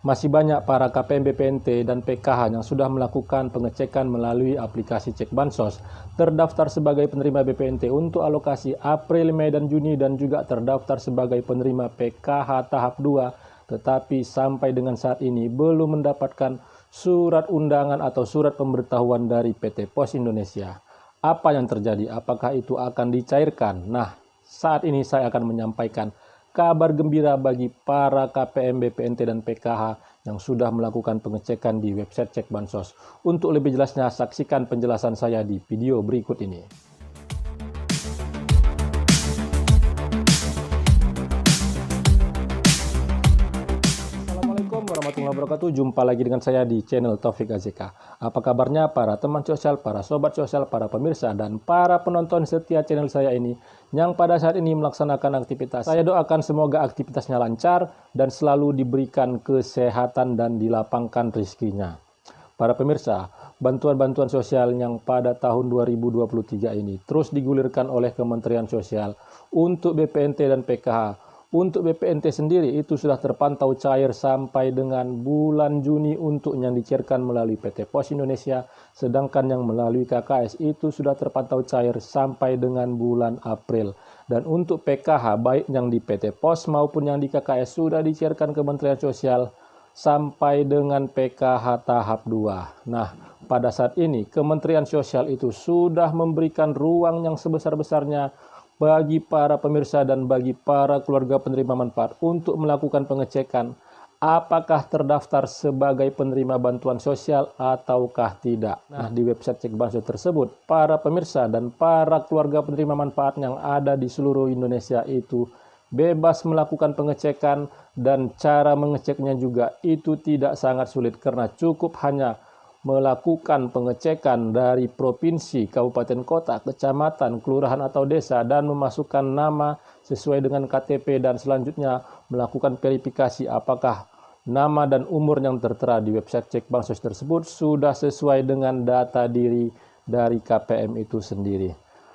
Masih banyak para KPM BPNT dan PKH yang sudah melakukan pengecekan melalui aplikasi Cek Bansos, terdaftar sebagai penerima BPNT untuk alokasi April, Mei, dan Juni, dan juga terdaftar sebagai penerima PKH tahap 2, tetapi sampai dengan saat ini belum mendapatkan surat undangan atau surat pemberitahuan dari PT Pos Indonesia. Apa yang terjadi? Apakah itu akan dicairkan? Nah, saat ini saya akan menyampaikan kabar gembira bagi para KPM BPNT dan PKH yang sudah melakukan pengecekan di website Cek Bansos. Untuk lebih jelasnya, saksikan penjelasan saya di video berikut ini. Assalamualaikum warahmatullahi wabarakatuh. Jumpa lagi dengan saya di channel Taufik AZK. Apa kabarnya para teman sosial, para sobat sosial, para pemirsa, dan para penonton setia channel saya ini yang pada saat ini melaksanakan aktivitas. Saya doakan semoga aktivitasnya lancar dan selalu diberikan kesehatan dan dilapangkan rezekinya. Para pemirsa, bantuan-bantuan sosial yang pada tahun 2023 ini terus digulirkan oleh Kementerian Sosial untuk BPNT dan PKH. Untuk BPNT sendiri itu sudah terpantau cair sampai dengan bulan Juni untuk yang dicairkan melalui PT Pos Indonesia, sedangkan yang melalui KKS itu sudah terpantau cair sampai dengan bulan April. Dan untuk PKH baik yang di PT Pos maupun yang di KKS sudah dicairkan Kementerian Sosial sampai dengan PKH tahap 2. Nah, pada saat ini Kementerian Sosial itu sudah memberikan ruang yang sebesar-besarnya bagi para pemirsa dan bagi para keluarga penerima manfaat untuk melakukan pengecekan apakah terdaftar sebagai penerima bantuan sosial ataukah tidak. Nah, di website Cek Bansos tersebut, para pemirsa dan para keluarga penerima manfaat yang ada di seluruh Indonesia itu bebas melakukan pengecekan, dan cara mengeceknya juga itu tidak sangat sulit karena cukup hanya melakukan pengecekan dari provinsi, kabupaten, kota, kecamatan, kelurahan atau desa dan memasukkan nama sesuai dengan KTP dan selanjutnya melakukan verifikasi apakah nama dan umur yang tertera di website Cek Bansos tersebut sudah sesuai dengan data diri dari KPM itu sendiri.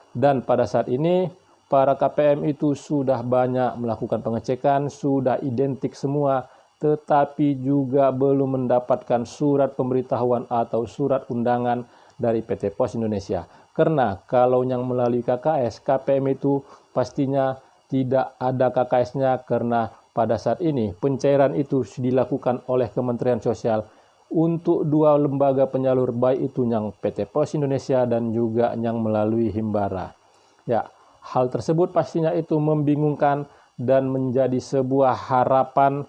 Dan pada saat ini para KPM itu sudah banyak melakukan pengecekan, sudah identik semua, tetapi juga belum mendapatkan surat pemberitahuan atau surat undangan dari PT Pos Indonesia. Karena kalau yang melalui KKS, KPM itu pastinya tidak ada KKS-nya karena pada saat ini pencairan itu dilakukan oleh Kementerian Sosial untuk dua lembaga penyalur, baik itu yang PT Pos Indonesia dan juga yang melalui Himbara. Ya, hal tersebut pastinya itu membingungkan dan menjadi sebuah harapan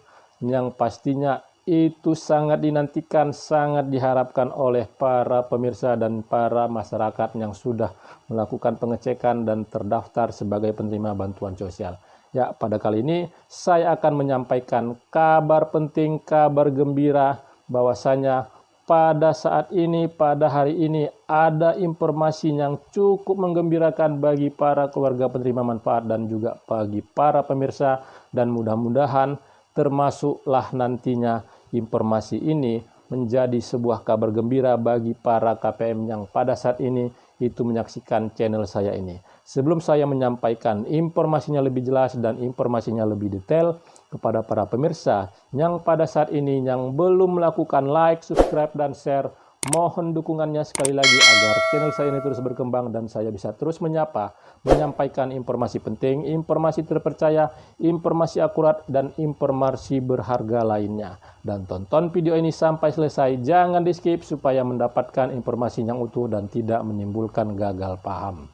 yang pastinya itu sangat dinantikan, sangat diharapkan oleh para pemirsa dan para masyarakat yang sudah melakukan pengecekan dan terdaftar sebagai penerima bantuan sosial. Ya, pada kali ini saya akan menyampaikan kabar penting, kabar gembira bahwasanya pada saat ini, pada hari ini ada informasi yang cukup menggembirakan bagi para keluarga penerima manfaat dan juga bagi para pemirsa, dan mudah-mudahan termasuklah nantinya informasi ini menjadi sebuah kabar gembira bagi para KPM yang pada saat ini itu menyaksikan channel saya ini. Sebelum saya menyampaikan informasinya lebih jelas dan informasinya lebih detail kepada para pemirsa yang pada saat ini yang belum melakukan like, subscribe, dan share, mohon dukungannya sekali lagi agar channel saya ini terus berkembang dan saya bisa terus menyampaikan informasi penting, informasi terpercaya, informasi akurat, dan informasi berharga lainnya. Dan tonton video ini sampai selesai, jangan di skip supaya mendapatkan informasi yang utuh dan tidak menimbulkan gagal paham.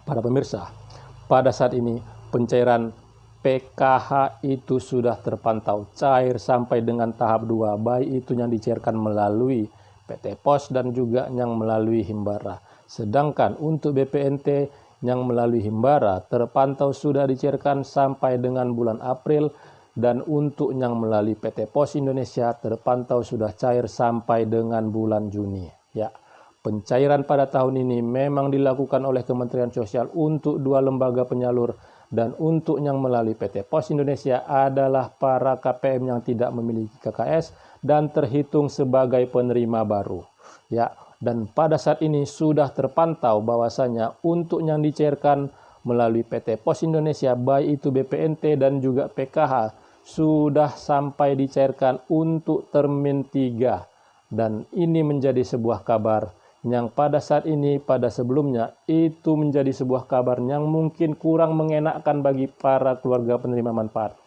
Para pemirsa, pada saat ini pencairan PKH itu sudah terpantau cair sampai dengan tahap 2, baik itu yang dicairkan melalui PT Pos dan juga yang melalui Himbara. Sedangkan untuk BPNT yang melalui Himbara terpantau sudah dicairkan sampai dengan bulan April, dan untuk yang melalui PT Pos Indonesia terpantau sudah cair sampai dengan bulan Juni. Ya, pencairan pada tahun ini memang dilakukan oleh Kementerian Sosial untuk dua lembaga penyalur, dan untuk yang melalui PT Pos Indonesia adalah para KPM yang tidak memiliki KKS dan terhitung sebagai penerima baru. Ya, dan pada saat ini sudah terpantau bahwasanya untuk yang dicairkan melalui PT Pos Indonesia baik itu BPNT dan juga PKH sudah sampai dicairkan untuk termin 3. Dan ini menjadi sebuah kabar yang pada saat ini, pada sebelumnya, itu menjadi sebuah kabar yang mungkin kurang mengenakkan bagi para keluarga penerima manfaat.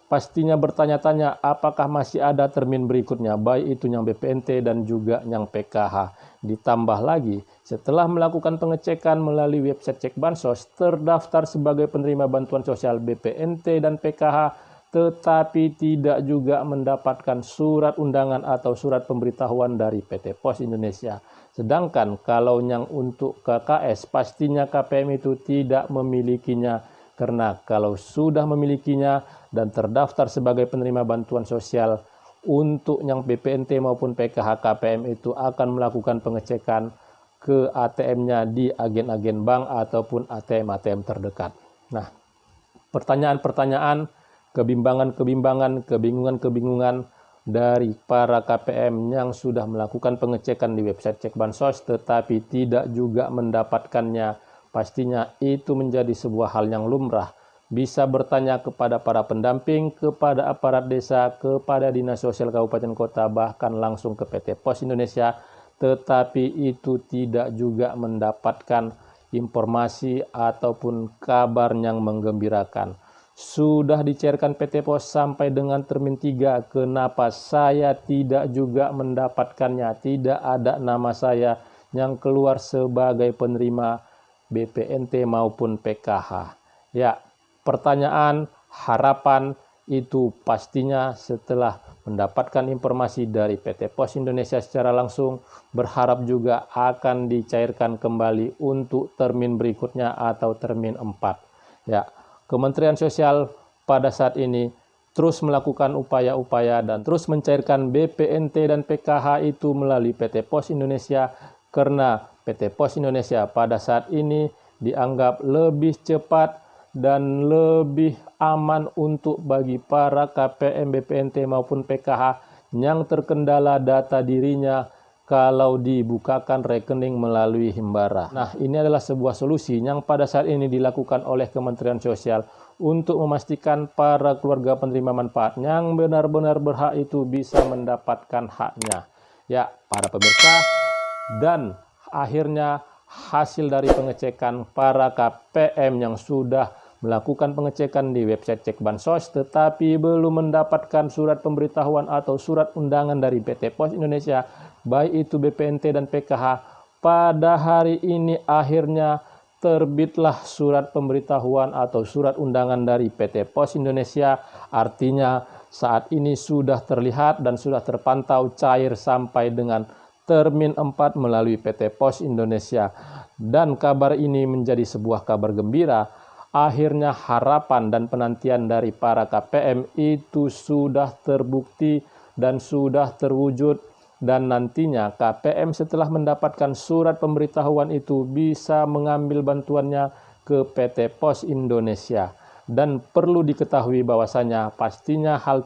Pastinya bertanya-tanya apakah masih ada termin berikutnya, baik itu yang BPNT dan juga yang PKH. Ditambah lagi, setelah melakukan pengecekan melalui website Cek Bansos, terdaftar sebagai penerima bantuan sosial BPNT dan PKH, tetapi tidak juga mendapatkan surat undangan atau surat pemberitahuan dari PT Pos Indonesia. Sedangkan kalau yang untuk KKS, pastinya KPM itu tidak memilikinya, karena kalau sudah memilikinya dan terdaftar sebagai penerima bantuan sosial, untuk yang BPNT maupun PKH, KPM itu akan melakukan pengecekan ke ATM-nya di agen-agen bank ataupun ATM-ATM terdekat. Nah, pertanyaan-pertanyaan, kebimbangan-kebimbangan, kebingungan-kebingungan dari para KPM yang sudah melakukan pengecekan di website Cek Bansos tetapi tidak juga mendapatkannya, pastinya itu menjadi sebuah hal yang lumrah. Bisa bertanya kepada para pendamping, kepada aparat desa, kepada Dinas Sosial Kabupaten Kota, bahkan langsung ke PT Pos Indonesia, tetapi itu tidak juga mendapatkan informasi ataupun kabar yang menggembirakan. Sudah dicairkan PT Pos sampai dengan termin 3, kenapa saya tidak juga mendapatkannya? Tidak ada nama saya yang keluar sebagai penerima BPNT maupun PKH. Ya, pertanyaan, harapan itu pastinya setelah mendapatkan informasi dari PT Pos Indonesia secara langsung, berharap juga akan dicairkan kembali untuk termin berikutnya atau termin 4. Ya, Kementerian Sosial pada saat ini terus melakukan upaya-upaya dan terus mencairkan BPNT dan PKH itu melalui PT Pos Indonesia, karena PT Pos Indonesia pada saat ini dianggap lebih cepat dan lebih aman untuk bagi para KPM, BPNT maupun PKH yang terkendala data dirinya kalau dibukakan rekening melalui Himbara. Nah, ini adalah sebuah solusi yang pada saat ini dilakukan oleh Kementerian Sosial untuk memastikan para keluarga penerima manfaat yang benar-benar berhak itu bisa mendapatkan haknya. Ya, para pemirsa, dan akhirnya hasil dari pengecekan para KPM yang sudah melakukan pengecekan di website Cek Bansos tetapi belum mendapatkan surat pemberitahuan atau surat undangan dari PT Pos Indonesia, baik itu BPNT dan PKH, pada hari ini akhirnya terbitlah surat pemberitahuan atau surat undangan dari PT Pos Indonesia. Artinya saat ini sudah terlihat dan sudah terpantau cair sampai dengan termin 4 melalui PT Pos Indonesia. Dan kabar ini menjadi sebuah kabar gembira. Akhirnya harapan dan penantian dari para KPM itu sudah terbukti dan sudah terwujud, dan nantinya KPM setelah mendapatkan surat pemberitahuan itu bisa mengambil bantuannya ke PT Pos Indonesia. Dan perlu diketahui bahwasanya pastinya hal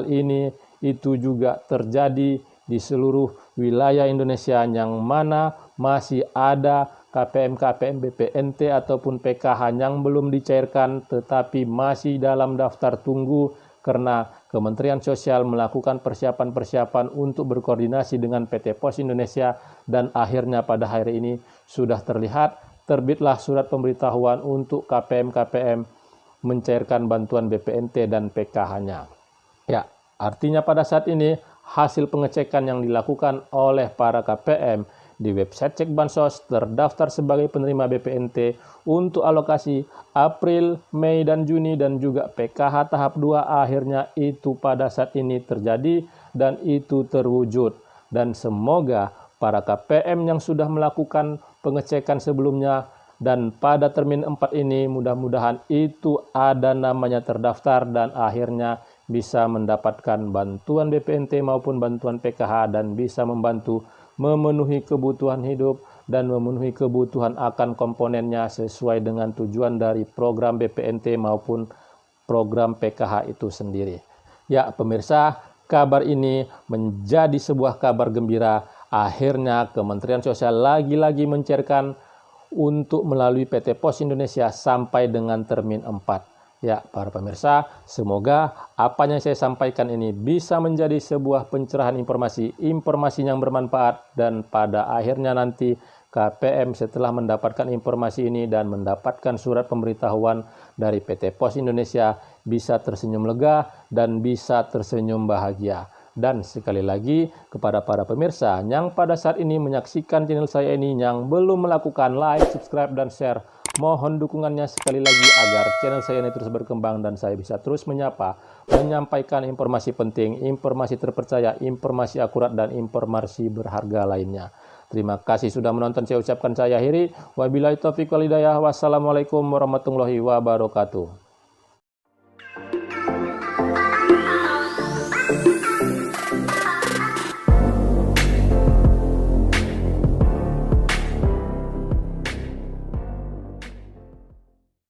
ini itu juga terjadi di seluruh wilayah Indonesia yang mana masih ada KPM BPNT ataupun PKH yang belum dicairkan tetapi masih dalam daftar tunggu, karena Kementerian Sosial melakukan persiapan-persiapan untuk berkoordinasi dengan PT Pos Indonesia, dan akhirnya pada hari ini sudah terlihat terbitlah surat pemberitahuan untuk KPM mencairkan bantuan BPNT dan PKH-nya. Ya, artinya pada saat ini hasil pengecekan yang dilakukan oleh para KPM di website Cek Bansos terdaftar sebagai penerima BPNT untuk alokasi April, Mei, dan Juni, dan juga PKH tahap 2 akhirnya itu pada saat ini terjadi dan itu terwujud. Dan semoga para KPM yang sudah melakukan pengecekan sebelumnya dan pada termin 4 ini mudah-mudahan itu ada namanya terdaftar dan akhirnya bisa mendapatkan bantuan BPNT maupun bantuan PKH dan bisa membantu memenuhi kebutuhan hidup dan memenuhi kebutuhan akan komponennya sesuai dengan tujuan dari program BPNT maupun program PKH itu sendiri. Ya pemirsa, kabar ini menjadi sebuah kabar gembira. Akhirnya Kementerian Sosial lagi-lagi mencairkan untuk melalui PT Pos Indonesia sampai dengan termin 4. Ya, para pemirsa, semoga apa yang saya sampaikan ini bisa menjadi sebuah pencerahan informasi yang bermanfaat, dan pada akhirnya nanti KPM setelah mendapatkan informasi ini dan mendapatkan surat pemberitahuan dari PT Pos Indonesia bisa tersenyum lega dan bisa tersenyum bahagia. Dan sekali lagi kepada para pemirsa yang pada saat ini menyaksikan channel saya ini yang belum melakukan like, subscribe, dan share, mohon dukungannya sekali lagi agar channel saya ini terus berkembang dan saya bisa terus menyampaikan informasi penting, informasi terpercaya, informasi akurat, dan informasi berharga lainnya. Terima kasih sudah menonton. Saya ucapkan saya akhiri. Wabillahi taufiq wal hidayah. Wassalamualaikum warahmatullahi wabarakatuh.